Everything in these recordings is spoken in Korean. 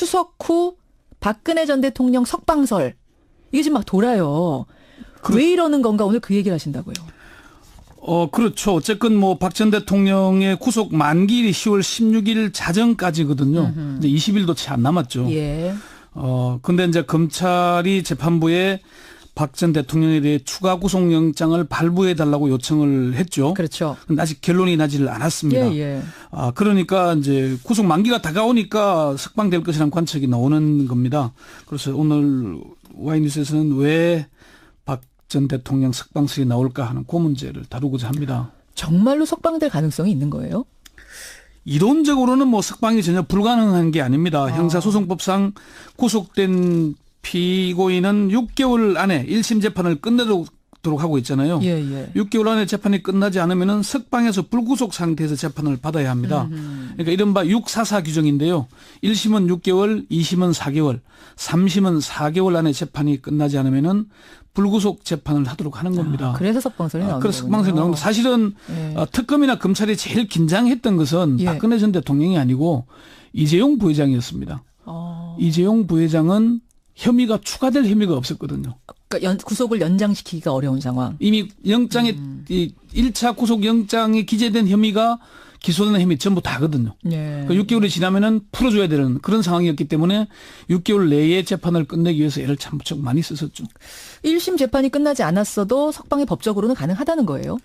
추석 후 박근혜 전 대통령 석방설. 이게 지금 막 돌아요. 왜 이러는 건가 오늘 그 얘기를 하신다고요. 그렇죠. 어쨌건 뭐 박 전 대통령의 구속 만기일이 10월 16일 자정까지거든요. 이제 20일도 채 안 남았죠. 예. 근데 이제 검찰이 재판부에 박 전 대통령에 대해 추가 구속영장을 발부해 달라고 요청을 했죠. 그렇죠. 근데 아직 결론이 나지를 않았습니다. 예. 그러니까 이제 구속 만기가 다가오니까 석방될 것이라는 관측이 나오는 겁니다. 그래서 오늘 와이뉴스에서는 왜 박 전 대통령 석방설이 나올까 하는 그 문제를 다루고자 합니다. 정말로 석방될 가능성이 있는 거예요? 이론적으로는 뭐 석방이 전혀 불가능한 게 아닙니다. 형사소송법상 구속된 피고인은 6개월 안에 1심 재판을 끝내도록 하고 있잖아요. 예. 6개월 안에 재판이 끝나지 않으면 석방해서 불구속 상태에서 재판을 받아야 합니다. 그러니까 이른바 644 규정인데요. 1심은 6개월, 2심은 4개월, 3심은 4개월 안에 재판이 끝나지 않으면 불구속 재판을 하도록 하는 겁니다. 그래서 석방설이 나오는 거군요. 그래서 석방설이 나오는 겁니다. 사실은 특검이나 검찰이 제일 긴장했던 것은 박근혜 전 대통령이 아니고 이재용 부회장이었습니다. 이재용 부회장은 혐의가 추가될 혐의가 없었거든요. 그러니까 구속을 연장시키기가 어려운 상황. 이미 영장에 1차 구속 영장에 기재된 혐의가 기소된 혐의 전부 다거든요. 예. 그러니까 6개월이 지나면은 풀어줘야 되는 그런 상황이었기 때문에 6개월 내에 재판을 끝내기 위해서 애를 참 무척 많이 썼었죠. 1심 재판이 끝나지 않았어도 석방이 법적으로는 가능하다는 거예요?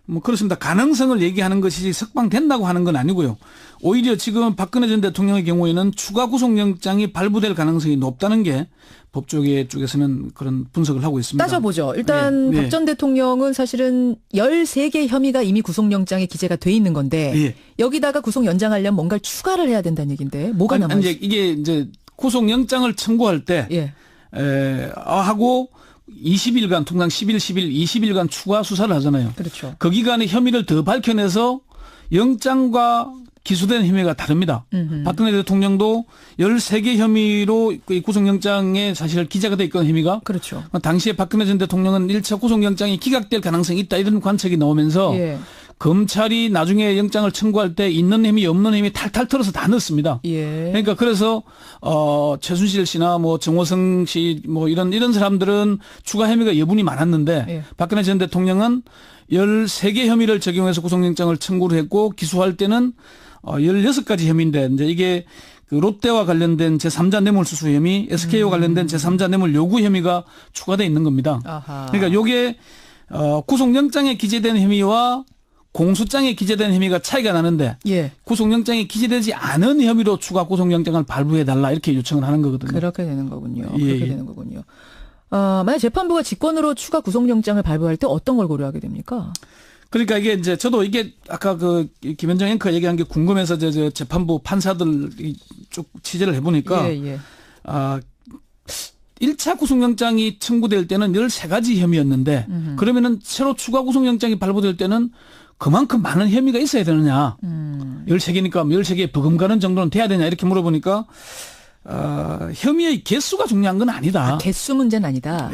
뭐 그렇습니다. 가능성을 얘기하는 것이지 석방된다고 하는 건 아니고요. 오히려 지금 박근혜 전 대통령의 경우에는 추가 구속영장이 발부될 가능성이 높다는 게 법조계 쪽에서는 그런 분석을 하고 있습니다. 따져보죠. 일단 박 전 대통령은 사실은 13개 혐의가 이미 구속영장에 기재가 돼 있는 건데 여기다가 구속 연장하려면 뭔가를 추가를 해야 된다는 얘기인데 뭐가 남아있어요? 이게 이제 구속영장을 청구할 때 하고 20일간 통상 10일, 10일, 20일간 추가 수사를 하잖아요. 그렇죠. 그 기간에 혐의를 더 밝혀내서 영장과 기소된 혐의가 다릅니다. 박근혜 대통령도 13개 혐의로 구속영장에 사실 기재가 돼 있건 혐의가. 그렇죠. 당시에 박근혜 전 대통령은 1차 구속영장이 기각될 가능성이 있다 이런 관측이 나오면서 검찰이 나중에 영장을 청구할 때 있는 혐의 없는 혐의 탈탈 털어서 다 넣었습니다. 그러니까 그래서 최순실 씨나 뭐 정호성 씨 뭐 이런 사람들은 추가 혐의가 여분이 많았는데 박근혜 전 대통령은 13개 혐의를 적용해서 구속영장을 청구를 했고 기소할 때는 16가지 혐의인데 이제 이게 그 롯데와 관련된 제3자 뇌물수수 혐의, SK와 관련된 제3자 뇌물 요구 혐의가 추가되어 있는 겁니다. 그러니까 요게 구속영장에 기재된 혐의와 공소장에 기재된 혐의가 차이가 나는데 구속영장에 기재되지 않은 혐의로 추가 구속영장을 발부해달라 이렇게 요청을 하는 거거든요. 그렇게 되는 거군요. 그렇게 되는 거군요. 만약 재판부가 직권으로 추가 구속영장을 발부할 때 어떤 걸 고려하게 됩니까? 그러니까 이게 이제 저도 이게 아까 그 김현정 앵커 얘기한 게 궁금해서 저 재판부 판사들 쭉 취재를 해보니까 1차 구속영장이 청구될 때는 13가지 혐의였는데 그러면은 새로 추가 구속영장이 발부될 때는 그만큼 많은 혐의가 있어야 되느냐. 13개니까 13개 버금가는 정도는 돼야 되냐 이렇게 물어보니까 혐의의 개수가 중요한 건 아니다. 개수 문제는 아니다.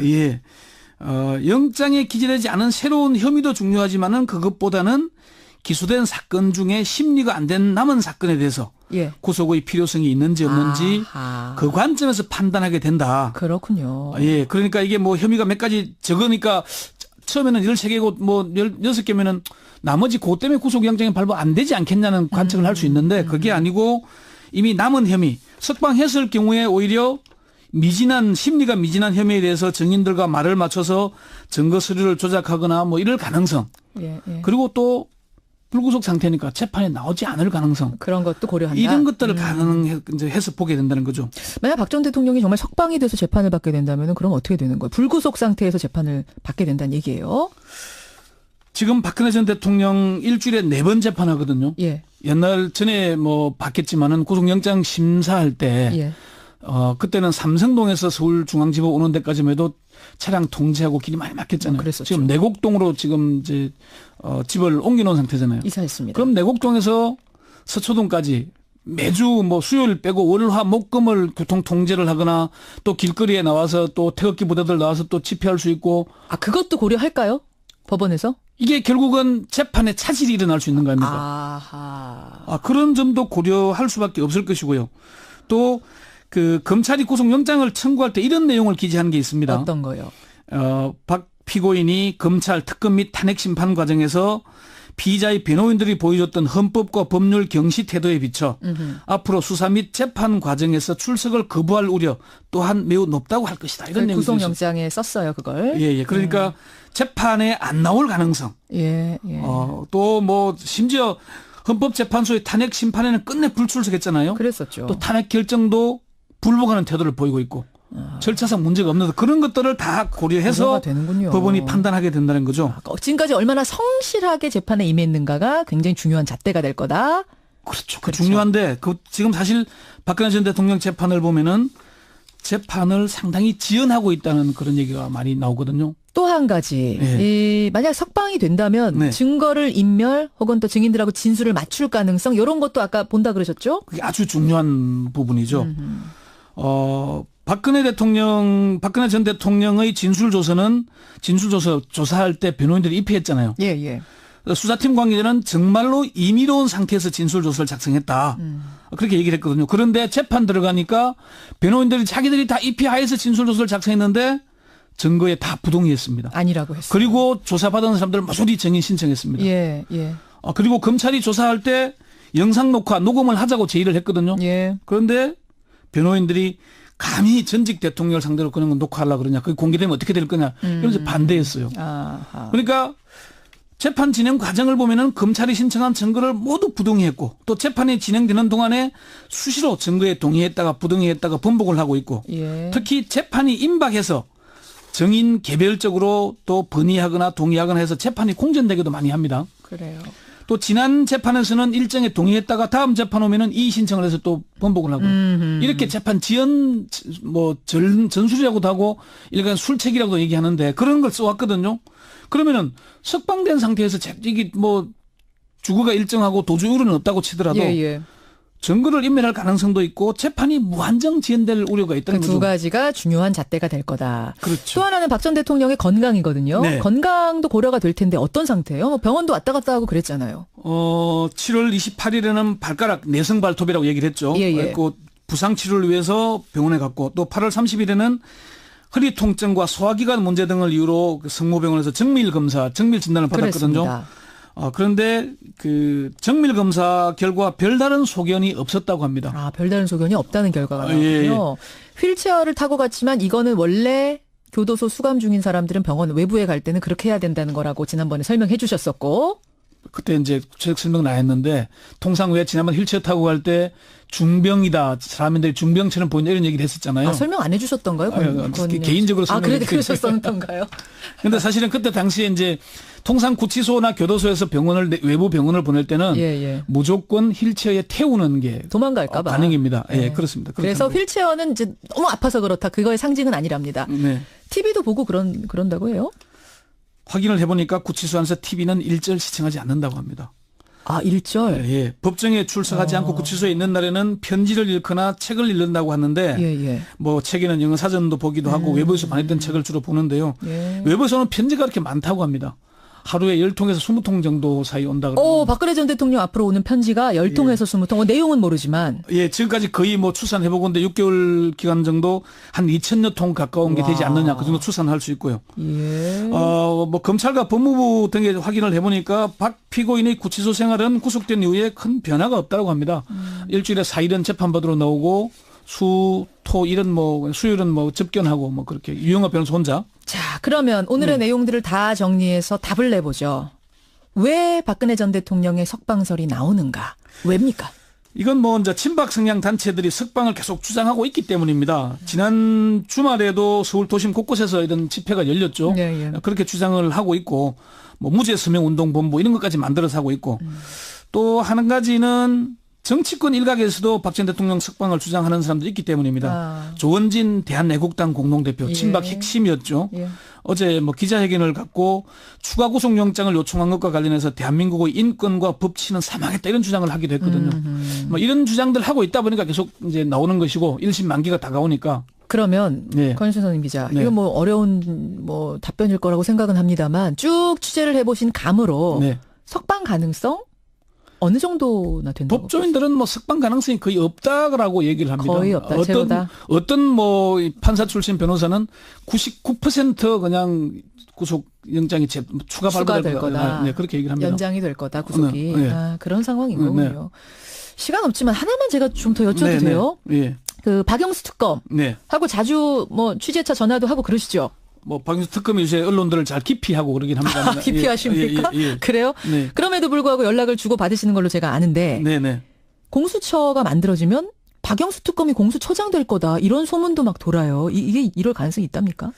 영장에 기재되지 않은 새로운 혐의도 중요하지만은 그것보다는 기소된 사건 중에 심리가 안 된 남은 사건에 대해서 구속의 필요성이 있는지 없는지 그 관점에서 판단하게 된다. 그렇군요. 그러니까 이게 뭐 혐의가 몇 가지 적으니까 처음에는 13개고 뭐 16개면은 나머지 그것 때문에 구속영장이 발부 안 되지 않겠냐는 관측을 할 수 있는데 그게 아니고 이미 남은 혐의 석방했을 경우에 오히려 심리가 미진한 혐의에 대해서 증인들과 말을 맞춰서 증거 서류를 조작하거나 뭐 이럴 가능성. 그리고 또 불구속 상태니까 재판에 나오지 않을 가능성. 그런 것도 고려한다. 이런 것들을 가능해서 보게 된다는 거죠. 만약 박 전 대통령이 정말 석방이 돼서 재판을 받게 된다면 그럼 어떻게 되는 거예요? 불구속 상태에서 재판을 받게 된다는 얘기예요? 지금 박근혜 전 대통령 일주일에 4번 재판하거든요. 옛날 전에 뭐 받겠지만은 구속영장 심사할 때 그때는 삼성동에서 서울중앙지법 오는 데까지만 해도 차량 통제하고 길이 많이 막혔잖아요. 지금 내곡동으로 지금 이제 집을 옮겨놓은 상태잖아요. 이사했습니다. 그럼 내곡동에서 서초동까지 매주 뭐 수요일 빼고 월화 목금을 교통 통제를 하거나 또 길거리에 나와서 또 태극기 부대들 나와서 또 집회할 수 있고. 그것도 고려할까요? 법원에서? 이게 결국은 재판에 차질이 일어날 수 있는 거 아닙니까? 그런 점도 고려할 수밖에 없을 것이고요. 또 그 검찰이 구속영장을 청구할 때 이런 내용을 기재한 게 있습니다. 어떤 거요? 박 피고인이 검찰 특검 및 탄핵 심판 과정에서 피의자의 변호인들이 보여줬던 헌법과 법률 경시 태도에 비춰 앞으로 수사 및 재판 과정에서 출석을 거부할 우려 또한 매우 높다고 할 것이다. 이런 내용이 구속영장에 썼어요, 그걸. 예. 그러니까 재판에 안 나올 가능성. 예. 또 뭐 심지어 헌법재판소의 탄핵 심판에는 끝내 불출석했잖아요. 그랬었죠. 또 탄핵 결정도 불복하는 태도를 보이고 있고. 절차상 문제가 없는 그런 것들을 다 고려해서 법원이 판단하게 된다는 거죠. 지금까지 얼마나 성실하게 재판에 임했는가가 굉장히 중요한 잣대가 될 거다. 그렇죠. 중요한데 지금 사실 박근혜 전 대통령 재판을 보면은 재판을 상당히 지연하고 있다는 그런 얘기가 많이 나오거든요. 또 한 가지, 만약 석방이 된다면 증거를 인멸 혹은 또 증인들하고 진술을 맞출 가능성 이런 것도 아까 본다 그러셨죠? 그게 아주 중요한 부분이죠. 박근혜 전 대통령의 조사할 때 변호인들이 입회했잖아요. 예. 수사팀 관계자는 정말로 임의로운 상태에서 진술조서를 작성했다. 그렇게 얘기를 했거든요. 그런데 재판 들어가니까 변호인들이 자기들이 다 입회하에서 진술조서를 작성했는데 증거에 다 부동의했습니다. 아니라고 했어요. 그리고 조사받은 사람들 모조리 증인 신청했습니다. 예. 그리고 검찰이 조사할 때 영상 녹화, 녹음을 하자고 제의를 했거든요. 예. 그런데 변호인들이 감히 전직 대통령을 상대로 그런 건 녹화하려고 그러냐. 그게 공개되면 어떻게 될 거냐. 이러면서 반대했어요. 아하. 그러니까 재판 진행 과정을 보면은 검찰이 신청한 증거를 모두 부동의했고 또 재판이 진행되는 동안에 수시로 증거에 동의했다가 부동의했다가 번복을 하고 있고 특히 재판이 임박해서 증인 개별적으로 또 번의하거나 동의하거나 해서 재판이 공전되기도 많이 합니다. 그래요. 또 지난 재판에서는 일정에 동의했다가 다음 재판 오면은 이의 신청을 해서 또 번복을 하고 이렇게 재판 지연 전술이라고도 하고 일간 술책이라고도 얘기하는데 그런 걸 써왔거든요. 그러면은 석방된 상태에서 이게 뭐 주거가 일정하고 도주 우려는 없다고 치더라도 증거를 인멸할 가능성도 있고 재판이 무한정 지연될 우려가 있다는 거죠. 그 두 가지가 중요한 잣대가 될 거다. 그렇죠. 또 하나는 박 전 대통령의 건강이거든요. 네. 건강도 고려가 될 텐데 어떤 상태예요? 병원도 왔다 갔다 하고 그랬잖아요. 7월 28일에는 발가락 내성 발톱이라고 얘기를 했죠. 그리고 부상 치료를 위해서 병원에 갔고 또 8월 30일에는 허리 통증과 소화기관 문제 등을 이유로 성모병원에서 정밀 진단을 받았거든요. 그랬습니다. 그런데 그 정밀 검사 결과 별다른 소견이 없었다고 합니다. 별다른 소견이 없다는 결과가 나왔군요. 휠체어를 타고 갔지만 이거는 원래 교도소 수감 중인 사람들은 병원 외부에 갈 때는 그렇게 해야 된다는 거라고 지난번에 설명해 주셨었고. 그때 이제 설명 나왔는데 통상 왜 지난번 휠체어 타고 갈 때 중병이다. 사람들이 중병처럼 보인다 이런 얘기를 했었잖아요. 설명 안 해주셨던가요? 개인적으로 설명해 그러셨던가요? 근데 사실은 그때 당시에 이제 통상 구치소나 교도소에서 외부 병원을 보낼 때는 무조건 휠체어에 태우는 게 도망갈까 봐 반응입니다. 그렇습니다. 그래서 휠체어는 이제 너무 아파서 그렇다. 그거의 상징은 아니랍니다. TV도 보고 그런다고 해요? 확인을 해보니까 구치소 안에서 TV는 일절 시청하지 않는다고 합니다. 일절? 법정에 출석하지 않고 구치소에 있는 날에는 편지를 읽거나 책을 읽는다고 하는데 뭐 책에는 영어 사전도 보기도 하고 외부에서 반입된 책을 주로 보는데요. 외부에서는 편지가 그렇게 많다고 합니다. 하루에 10통에서 20통 정도 사이 온다 그러고. 박근혜 전 대통령 앞으로 오는 편지가 10통에서 20통. 내용은 모르지만. 지금까지 거의 뭐 추산해보건데 6개월 기간 정도 한 2,000여 통 가까운 게 되지 않느냐. 그 정도 추산할 수 있고요. 뭐 검찰과 법무부 등에 확인을 해보니까 박 피고인의 구치소 생활은 구속된 이후에 큰 변화가 없다고 합니다. 일주일에 4일은 재판받으러 나오고 수요일은 뭐 접견하고 뭐 그렇게 유영하 변호사 혼자. 자, 그러면 오늘의 내용들을 다 정리해서 답을 내보죠. 왜 박근혜 전 대통령의 석방설이 나오는가? 왜입니까? 이건 뭐 이제 친박 성향 단체들이 석방을 계속 주장하고 있기 때문입니다. 지난 주말에도 서울 도심 곳곳에서 이런 집회가 열렸죠. 그렇게 주장을 하고 있고 뭐 무죄 서명 운동 본부 이런 것까지 만들어서 하고 있고 또 한 가지는 정치권 일각에서도 박 전 대통령 석방을 주장하는 사람들이 있기 때문입니다. 조원진 대한애국당 공동대표 친박 핵심이었죠. 어제 뭐 기자회견을 갖고 추가 구속영장을 요청한 것과 관련해서 대한민국의 인권과 법치는 사망했다 이런 주장을 하기도 했거든요. 뭐 이런 주장들 하고 있다 보니까 계속 이제 나오는 것이고 1심 만기가 다가오니까. 그러면 권유신 선임 기자, 이거 뭐 어려운 뭐 답변일 거라고 생각은 합니다만 쭉 취재를 해보신 감으로 석방 가능성? 어느 정도나 된다고? 법조인들은 뭐 석방 가능성이 거의 없다라고 얘기를 합니다. 거의 없다. 어떤 뭐 판사 출신 변호사는 99% 그냥 구속영장이 추가 발부될 거다. 네, 그렇게 얘기를 합니다. 연장이 될 거다, 구속이. 네. 아, 그런 상황인 거군요. 시간 없지만 하나만 제가 좀 더 여쭤도 돼요? 네. 그 박영수 특검 하고 자주 뭐 취재차 전화도 하고 그러시죠? 뭐 박영수 특검이 요새 언론들을 잘 기피하고 그러긴 합니다. 기피하십니까? 그래요? 네. 그럼에도 불구하고 연락을 주고 받으시는 걸로 제가 아는데 공수처가 만들어지면 박영수 특검이 공수처장 될 거다 이런 소문도 막 돌아요. 이게 이럴 가능성이 있답니까?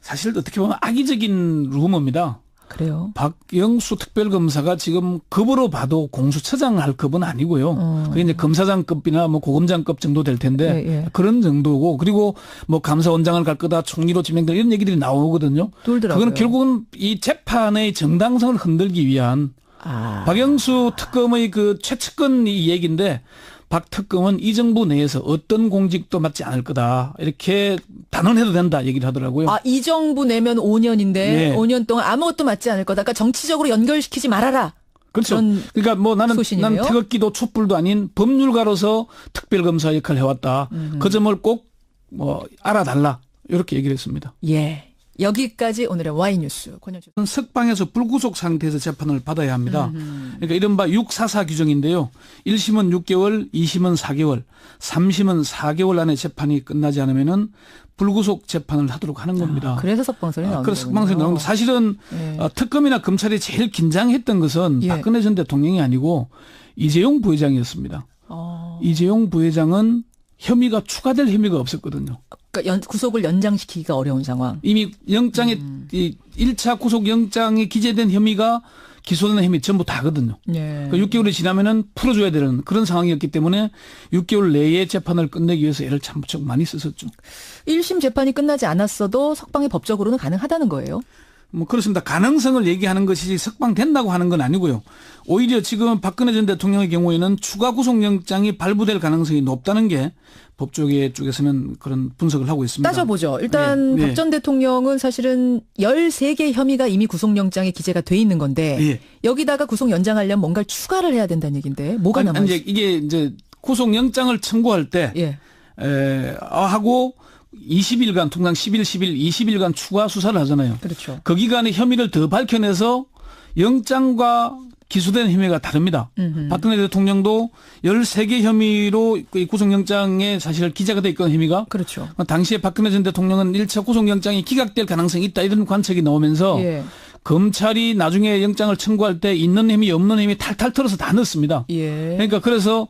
사실 어떻게 보면 악의적인 루머입니다. 그래요. 박영수 특별검사가 지금 급으로 봐도 공수처장 할 급은 아니고요. 그게 이제 검사장급이나 뭐 고검장급 정도 될 텐데 그런 정도고, 그리고 뭐 감사원장을 갈 거다, 총리로 지명될 이런 얘기들이 나오거든요. 돌더라고요. 그건 결국은 이 재판의 정당성을 흔들기 위한 박영수 특검의 그 최측근 이 얘기인데, 박 특검은 이 정부 내에서 어떤 공직도 맡지 않을 거다, 이렇게 단언해도 된다 얘기를 하더라고요. 이 정부 내면 5년인데 5년 동안 아무것도 맡지 않을 거다. 그러니까 정치적으로 연결시키지 말아라. 그렇죠. 그러니까 뭐 나는 태극기도 촛불도 아닌 법률가로서 특별검사 역할을 해왔다. 그 점을 꼭 뭐 알아달라, 이렇게 얘기를 했습니다. 예. 여기까지 오늘의 Y뉴스. 석방에서 불구속 상태에서 재판을 받아야 합니다. 그러니까 이른바 644 규정인데요. 1심은 6개월, 2심은 4개월, 3심은 4개월 안에 재판이 끝나지 않으면은 불구속 재판을 하도록 하는 겁니다. 그래서 석방설이 나오는 거군요. 그래서 석방설이 나오는, 사실은 특검이나 검찰이 제일 긴장했던 것은 박근혜 전 대통령이 아니고 이재용 부회장이었습니다. 이재용 부회장은 혐의가 추가될 혐의가 없었거든요. 그러니까 구속을 연장시키기가 어려운 상황. 이미 영장에 이 1차 구속 영장에 기재된 혐의가 기소된 혐의 전부 다거든요. 그러니까 6개월이 지나면은 풀어줘야 되는 그런 상황이었기 때문에 6개월 내에 재판을 끝내기 위해서 애를 참 무척 많이 썼었죠. 1심 재판이 끝나지 않았어도 석방이 법적으로는 가능하다는 거예요? 뭐 그렇습니다. 가능성을 얘기하는 것이지 석방된다고 하는 건 아니고요. 오히려 지금 박근혜 전 대통령의 경우에는 추가 구속영장이 발부될 가능성이 높다는 게 법조계 쪽에서는 그런 분석을 하고 있습니다. 따져보죠. 일단 박 전 대통령은 사실은 13개 혐의가 이미 구속영장에 기재가 돼 있는 건데 여기다가 구속 연장하려면 뭔가를 추가를 해야 된다는 얘기인데 뭐가 남아있어요? 이게 이제 구속영장을 청구할 때 하고 20일간, 통상 10일, 20일간 추가 수사를 하잖아요. 그렇죠. 그 기간에 혐의를 더 밝혀내서 영장과 기소된 혐의가 다릅니다. 박근혜 대통령도 13개 혐의로 구속영장에 사실 기재가 돼 있거든요, 혐의가. 그렇죠. 당시에 박근혜 전 대통령은 1차 구속영장이 기각될 가능성이 있다, 이런 관측이 나오면서 검찰이 나중에 영장을 청구할 때 있는 혐의 없는 혐의 탈탈 털어서 다 넣었습니다. 그러니까 그래서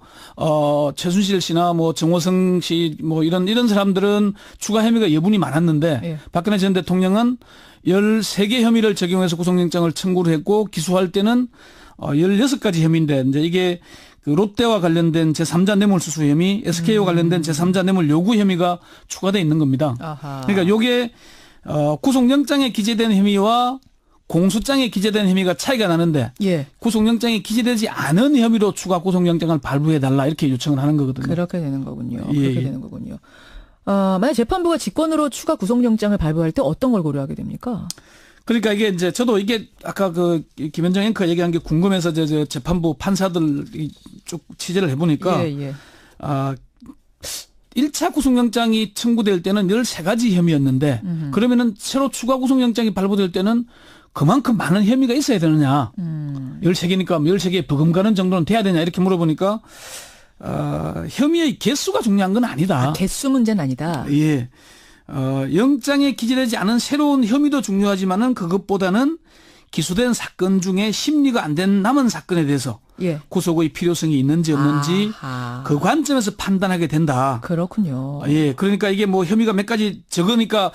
최순실 씨나 뭐 정호성 씨 뭐 이런 사람들은 추가 혐의가 여분이 많았는데 박근혜 전 대통령은 13개 혐의를 적용해서 구속영장을 청구를 했고, 기소할 때는 16가지 혐의인데, 이제 이게 그 롯데와 관련된 제3자 뇌물수수 혐의, SK와 관련된 제3자 뇌물 요구 혐의가 추가되어 있는 겁니다. 그러니까 요게 구속영장에 기재된 혐의와 공소장에 기재된 혐의가 차이가 나는데 구속영장에 기재되지 않은 혐의로 추가 구속영장을 발부해달라, 이렇게 요청을 하는 거거든요. 그렇게 되는 거군요. 그렇게 되는 거군요. 만약 재판부가 직권으로 추가 구속영장을 발부할 때 어떤 걸 고려하게 됩니까? 그러니까 이게 이제 저도 이게 아까 그 김현정 앵커 얘기한 게 궁금해서 저 재판부 판사들 쭉 취재를 해보니까 1차 구속영장이 청구될 때는 13가지 혐의였는데 그러면은 새로 추가 구속영장이 발부될 때는 그만큼 많은 혐의가 있어야 되느냐. 13개니까 13개 버금가는 정도는 돼야 되냐, 이렇게 물어보니까 혐의의 개수가 중요한 건 아니다. 개수 문제는 아니다. 영장에 기재되지 않은 새로운 혐의도 중요하지만은 그것보다는 기소된 사건 중에 심리가 안 된 남은 사건에 대해서 구속의 필요성이 있는지 없는지 그 관점에서 판단하게 된다. 그렇군요. 그러니까 이게 뭐 혐의가 몇 가지 적으니까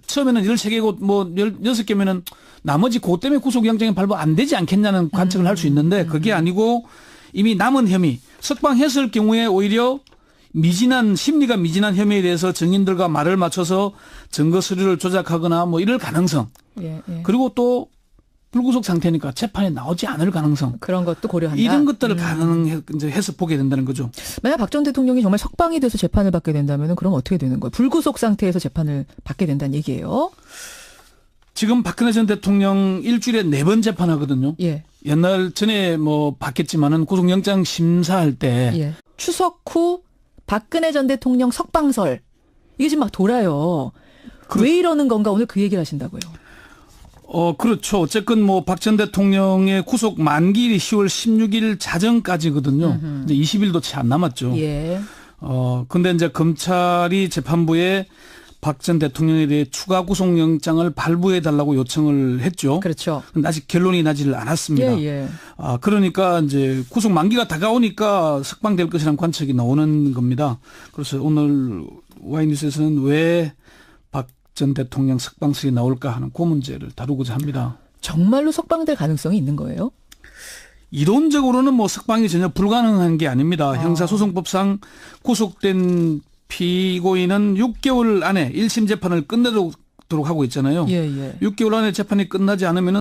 처음에는 13개고 뭐 16개면은 나머지 그것 때문에 구속영장이 발부 안 되지 않겠냐는 관측을 할 수 있는데, 그게 아니고 이미 남은 혐의, 석방했을 경우에 오히려 심리가 미진한 혐의에 대해서 증인들과 말을 맞춰서 증거 서류를 조작하거나 뭐 이럴 가능성. 그리고 또 불구속 상태니까 재판에 나오지 않을 가능성. 그런 것도 고려한다. 이런 것들을 가능해서 보게 된다는 거죠. 만약 박 전 대통령이 정말 석방이 돼서 재판을 받게 된다면 그럼 어떻게 되는 거예요? 불구속 상태에서 재판을 받게 된다는 얘기예요? 지금 박근혜 전 대통령 일주일에 4번 재판하거든요. 예. 옛날 전에 뭐 봤겠지만은 구속영장 심사할 때 예. 추석 후 박근혜 전 대통령 석방설 이게 지금 막 돌아요. 왜 이러는 건가 오늘 그 얘기를 하신다고요. 그렇죠. 어쨌건 뭐 박 전 대통령의 구속 만기일이 10월 16일 자정까지거든요. 이제 20일도 채 안 남았죠. 예. 근데 이제 검찰이 재판부에 박 전 대통령에 대해 추가 구속영장을 발부해 달라고 요청을 했죠. 그렇죠. 근데 아직 결론이 나지를 않았습니다. 예. 그러니까 이제 구속 만기가 다가오니까 석방될 것이라는 관측이 나오는 겁니다. 그래서 오늘 와이뉴스에서는 왜 박 전 대통령 석방설이 나올까 하는 그 문제를 다루고자 합니다. 정말로 석방될 가능성이 있는 거예요? 이론적으로는 뭐 석방이 전혀 불가능한 게 아닙니다. 형사소송법상 구속된 피고인은 6개월 안에 1심 재판을 끝내도록 하고 있잖아요. 6개월 안에 재판이 끝나지 않으면